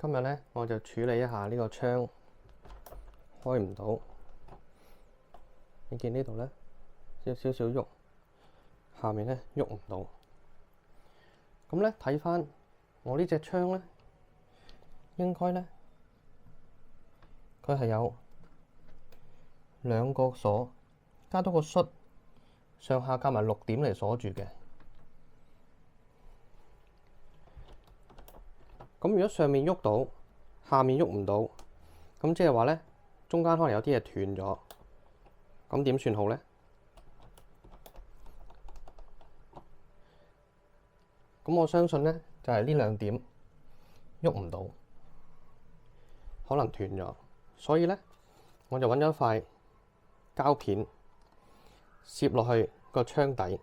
今日咧我就處理一下呢個窗開唔到，你見呢度咧有少少喐，下面咧喐唔到。咁咧睇翻我呢隻窗咧，應該咧佢係有兩個鎖，加多個恤，上下夾埋6點嚟鎖住嘅。咁如果上面喐到，下面喐唔到，咁即係話咧，中間可能有啲嘢斷咗，咁點算好咧？咁我相信咧，就係呢兩點喐唔到，可能斷咗，所以咧我就揾咗一塊膠片攝落去個窗底，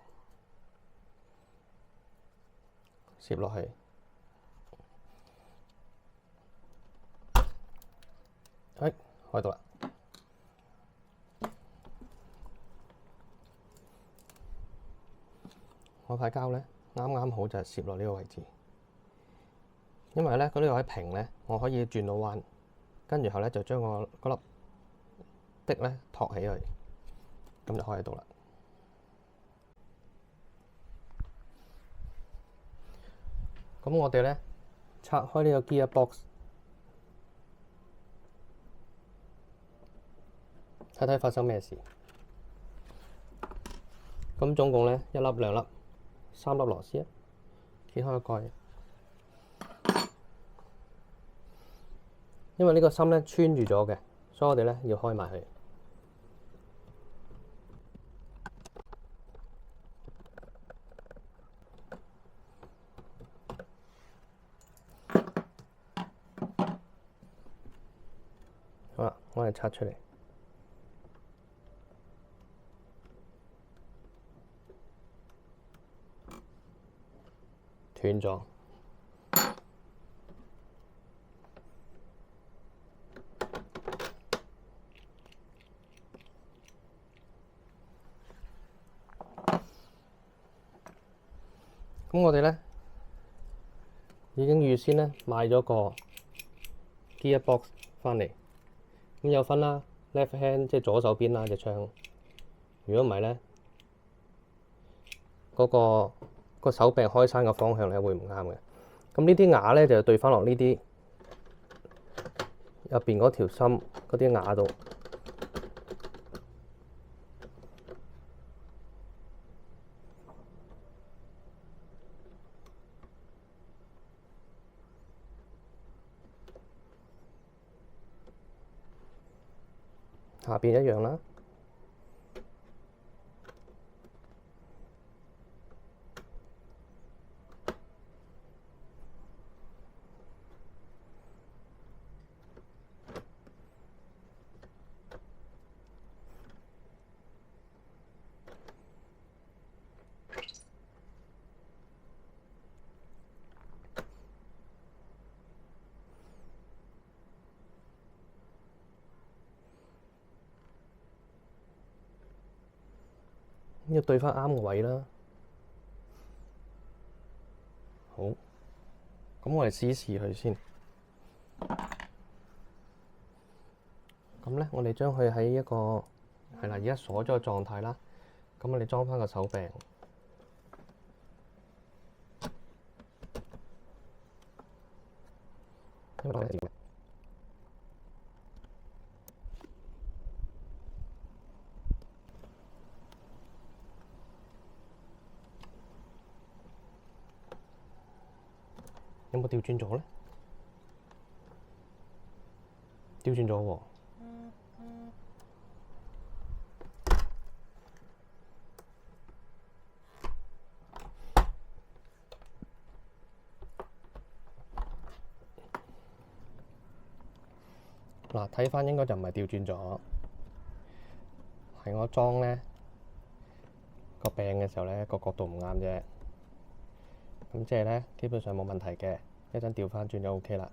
攝落去。開到啦！我塊膠咧啱啱好就係攝落呢個位置，因為咧嗰呢位平咧，我可以轉到彎，跟住後咧就將個嗰粒的咧托起佢，咁就開喺度啦。咁我哋咧拆開呢個 gear box，睇睇發生咩事。咁總共咧1粒、2粒、3粒螺絲啊，揭開個蓋。因為呢個芯咧穿住咗嘅，所以我哋咧要開埋佢。好啦，我哋拆出嚟。斷咗，咁我哋咧已經預先咧買咗個 gear box 翻嚟，咁有分啦 ，left hand 即係左手邊啦隻窗。如果唔係咧，嗰個手柄開閂嘅方向咧會唔啱嘅。咁呢啲牙咧就對翻落呢啲入邊嗰條芯嗰啲牙度。下邊一樣啦。要對翻啱個位啦。好，咁我哋試一試佢先。咁咧，我哋將佢喺一個係啦，而家鎖咗個狀態啦。咁我哋裝翻個手柄。有冇調轉咗咧？調轉咗喎。嗱，睇翻應該就唔係調轉咗，係我裝咧個柄嘅時候咧個角度唔啱啫。咁即係咧，基本上冇問題嘅。一陣調翻轉就 OK 啦。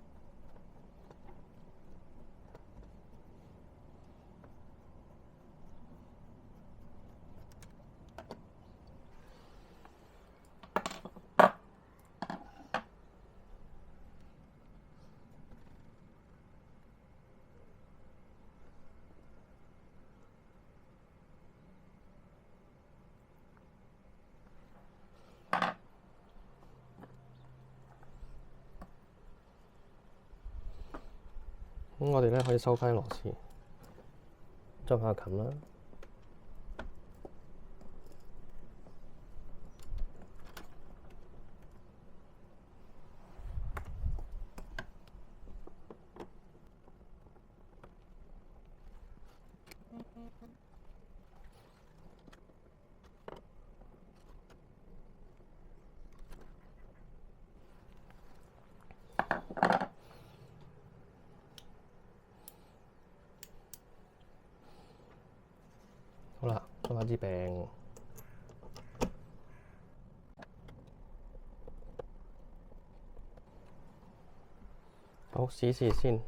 咁我哋咧可以收翻螺絲，執下冚啦。好啦，執下支柄。好，試試先。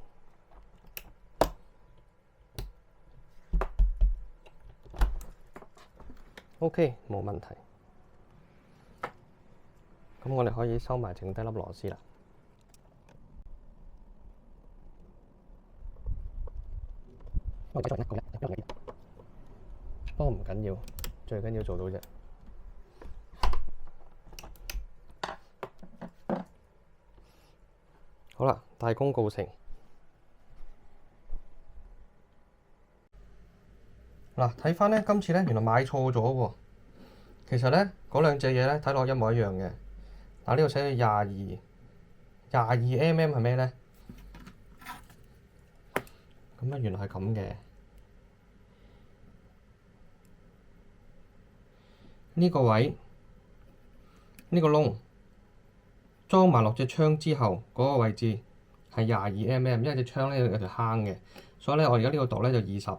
OK， 冇問題。咁我哋可以收埋剩低粒螺絲啦。不過唔緊要，最緊要做到啫。好啦，大功告成。嗱，睇翻咧，今次咧原來買錯咗喎。其實咧嗰兩隻嘢咧睇落一模一樣嘅。嗱，呢度寫咗22mm係咩咧？咁啊，原來係咁嘅。呢個位，呢個窿裝埋落隻槍之後嗰個位置係22mm，因為隻槍咧有條坑嘅，所以咧我而家呢個度咧就20。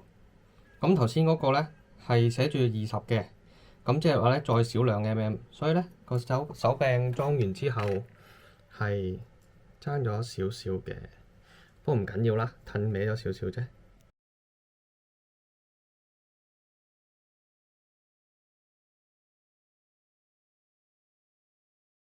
咁頭先嗰個咧係寫住20嘅，咁即係話咧再少2mm，所以咧個手柄裝完之後係爭咗少少嘅，不過唔緊要啦，褪歪咗少少啫。